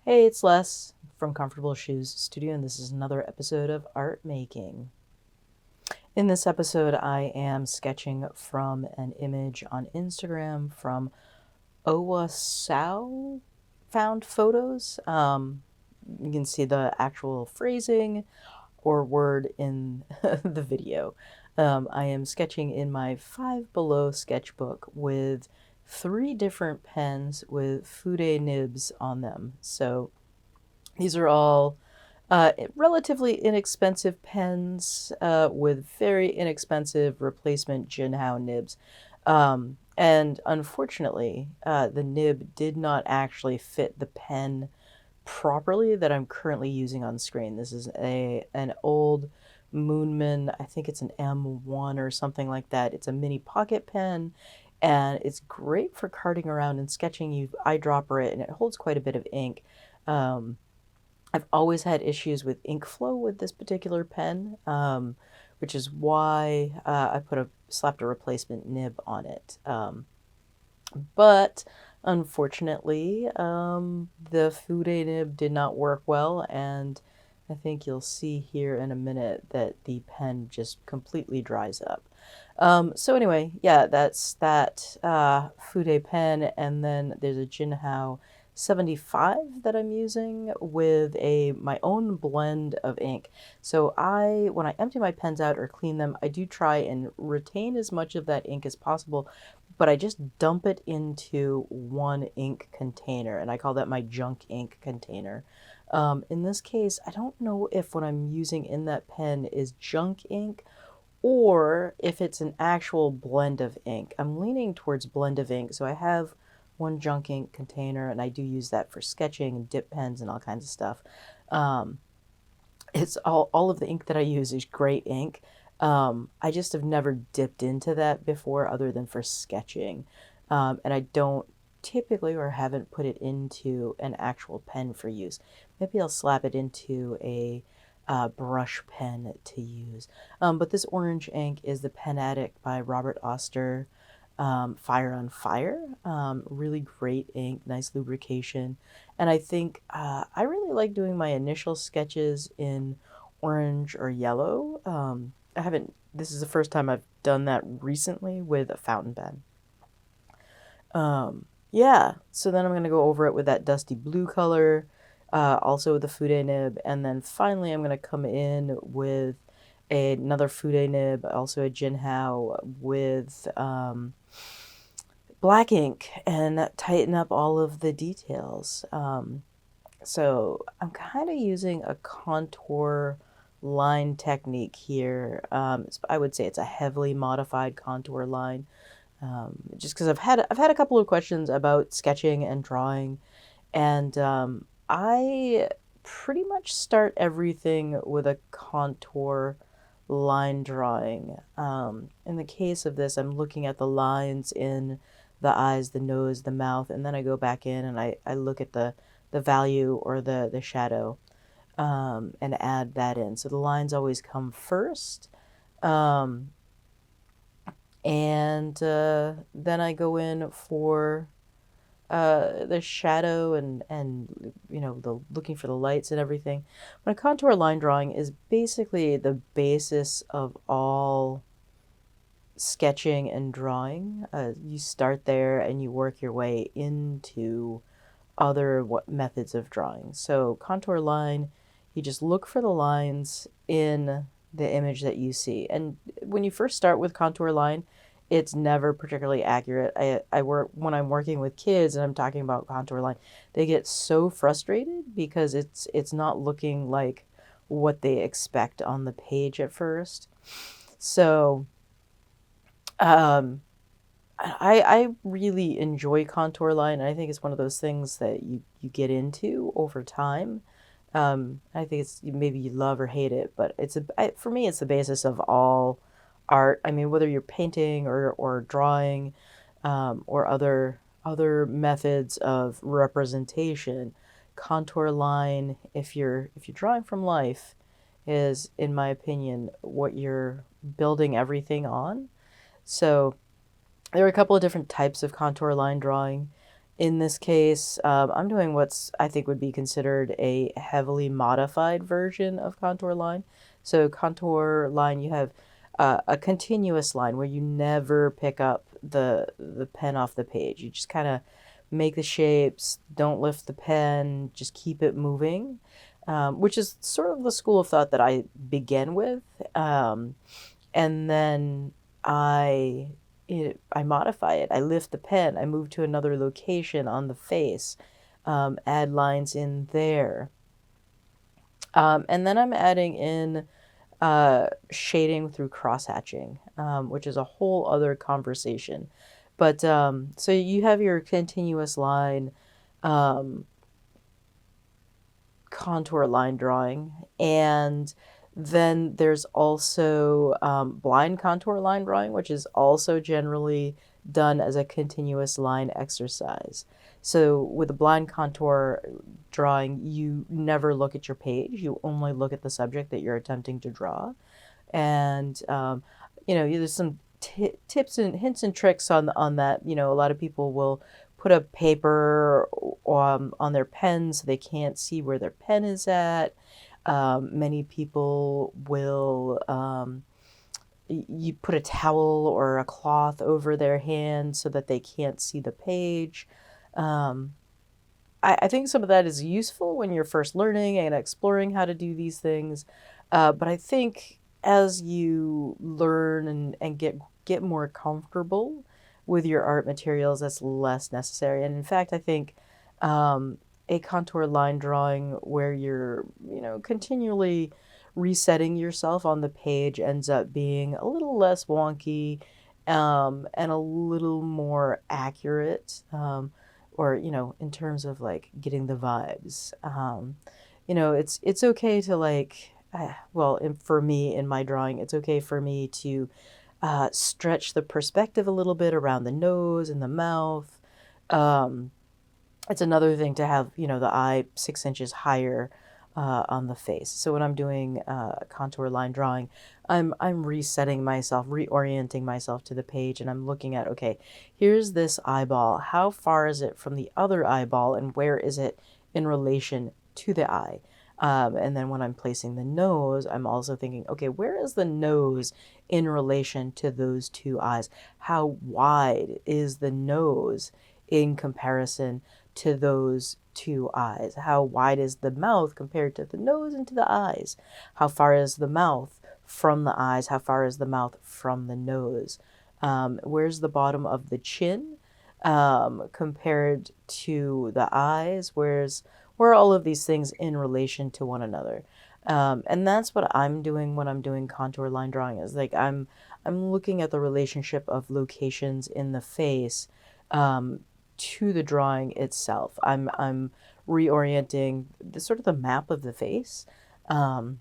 Hey, it's Les from Comfortable Shoes Studio, and this is another episode of Art Making. In this episode, I am sketching from an image on Instagram from Owasau Found Photos. You can see the actual phrasing or word in the video. I am sketching in my Five Below sketchbook with three different pens with fude nibs on them. So these are all relatively inexpensive pens with very inexpensive replacement Jinhao nibs. And unfortunately, the nib did not actually fit the pen properly that I'm currently using on screen. This is an old Moonman, I think it's an M1 or something like that. It's a mini pocket pen, and it's great for carting around and sketching. You eyedropper it, and it holds quite a bit of ink. Um, I've always had issues with ink flow with this particular pen, which is why I slapped a replacement nib on it. But unfortunately, the fude nib did not work well, and I think you'll see here in a minute that the pen just completely dries up. So anyway, yeah, that's that fude pen, and then there's a Jinhao 75 that I'm using with my own blend of ink. So when I empty my pens out or clean them, I do try and retain as much of that ink as possible, but I just dump it into one ink container, and I call that my junk ink container. In this case, I don't know if what I'm using in that pen is junk ink or if it's an actual blend of ink. I'm leaning towards blend of ink, so I have one junk ink container, and I do use that for sketching and dip pens and all kinds of stuff. Um, it's all of the ink that I use is great ink. I just have never dipped into that before other than for sketching. And I don't typically or haven't put it into an actual pen for use. Maybe I'll slap it into a brush pen to use. But this orange ink is the Pen Addict by Robert Oster. Fire on Fire. Really great ink, nice lubrication. And I think I really like doing my initial sketches in orange or yellow. This is the first time I've done that recently with a fountain pen. Yeah, so then I'm going to go over it with that dusty blue color, also with the fude nib, and then finally I'm going to come in with another fude nib, also a Jinhao with black ink, and tighten up all of the details. So I'm kind of using a contour line technique here. I would say it's a heavily modified contour line, just because I've had a couple of questions about sketching and drawing, and I pretty much start everything with a contour line drawing. In the case of this, I'm looking at the lines in the eyes, the nose, the mouth, and then I go back in and I look at the value or the shadow, and add that in. So the lines always come first. Um, and then I go in for the shadow and the looking for the lights and everything. But a contour line drawing is basically the basis of all sketching and drawing. You start there and you work your way into other methods of drawing. So contour line, you just look for the lines in the image that you see. And when you first start with contour line, it's never particularly accurate. When I'm working with kids and I'm talking about contour line, they get so frustrated because it's not looking like what they expect on the page at first. So I really enjoy contour line, and I think it's one of those things that you get into over time. I think it's maybe you love or hate it, but for me it's the basis of all art. I mean, whether you're painting or drawing, or other methods of representation, contour line, if you're drawing from life, is in my opinion what you're building everything on. So there are a couple of different types of contour line drawing. In this case, I'm doing what's I think would be considered a heavily modified version of contour line. So contour line, you have a continuous line where you never pick up the pen off the page. You just kind of make the shapes, don't lift the pen, just keep it moving, which is sort of the school of thought that I began with. And then I I modify it. I lift the pen. I move to another location on the face. Add lines in there. And then I'm adding in shading through cross-hatching, which is a whole other conversation. But so you have your continuous line, um, contour line drawing, and then there's also blind contour line drawing, which is also generally done as a continuous line exercise. So with the blind contour drawing, you never look at your page, you only look at the subject that you're attempting to draw. And there's some tips and hints and tricks on that. A lot of people will put a paper on their pen so they can't see where their pen is at. Many people will you put a towel or a cloth over their hand so that they can't see the page. Um, I think some of that is useful when you're first learning and exploring how to do these things. But I think as you learn and get more comfortable with your art materials, that's less necessary. And in fact, I think a contour line drawing where you're, continually resetting yourself on the page ends up being a little less wonky, and a little more accurate. Or in terms of like getting the vibes, it's okay to like well, for me in my drawing, it's okay for me to stretch the perspective a little bit around the nose and the mouth. um, it's another thing to have, the eye 6 inches higher on the face. So when I'm doing contour line drawing, I'm resetting myself, reorienting myself to the page, and I'm looking at, okay, here's this eyeball. How far is it from the other eyeball, and where is it in relation to the eye? And then when I'm placing the nose, I'm also thinking, okay, where is the nose in relation to those two eyes? How wide is the nose in comparison to those two eyes? How wide is the mouth compared to the nose and to the eyes? How far is the mouth from the eyes? How far is the mouth from the nose? Where's the bottom of the chin compared to the eyes? Where are all of these things in relation to one another? And that's what I'm doing when I'm doing contour line drawing, is like I'm looking at the relationship of locations in the face to the drawing itself. I'm reorienting the sort of the map of the face. Um,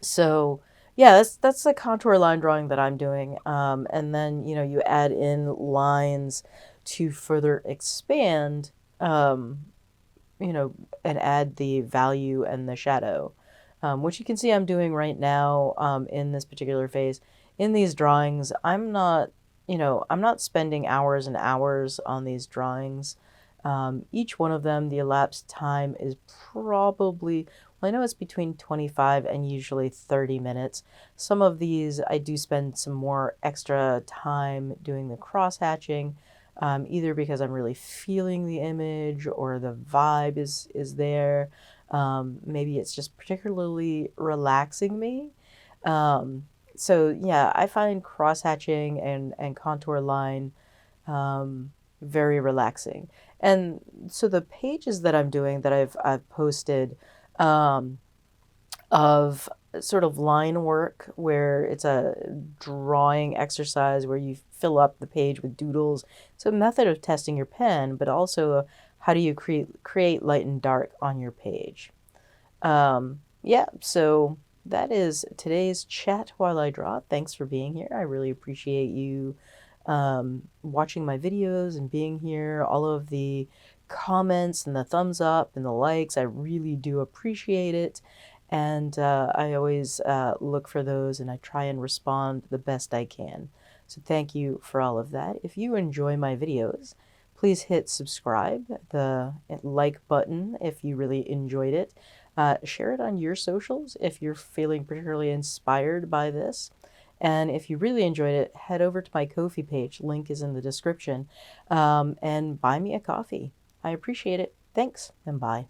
so yeah, that's the contour line drawing that I'm doing. And then you add in lines to further expand, you know, and add the value and the shadow, which you can see I'm doing right now in this particular phase. In these drawings, I'm not spending hours and hours on these drawings. Each one of them, the elapsed time is probably, well, I know it's between 25 and usually 30 minutes. Some of these I do spend some more extra time doing the cross hatching, either because I'm really feeling the image or the vibe is there. Maybe it's just particularly relaxing me. Um, so yeah, I find cross hatching and contour line very relaxing. And so the pages that I'm doing that I've posted um, of sort of line work where it's a drawing exercise where you fill up the page with doodles. It's a method of testing your pen, but also how do you create light and dark on your page. Yeah, so that is today's chat while I draw. Thanks for being here. I really appreciate you watching my videos and being here. All of the comments and the thumbs up and the likes, I really do appreciate it. And I always look for those and I try and respond the best I can. So thank you for all of that. If you enjoy my videos, Please hit subscribe, the like button if you really enjoyed it. Share it on your socials if you're feeling particularly inspired by this. And if you really enjoyed it, head over to my Ko-fi page. Link is in the description. And buy me a coffee. I appreciate it. Thanks, and bye.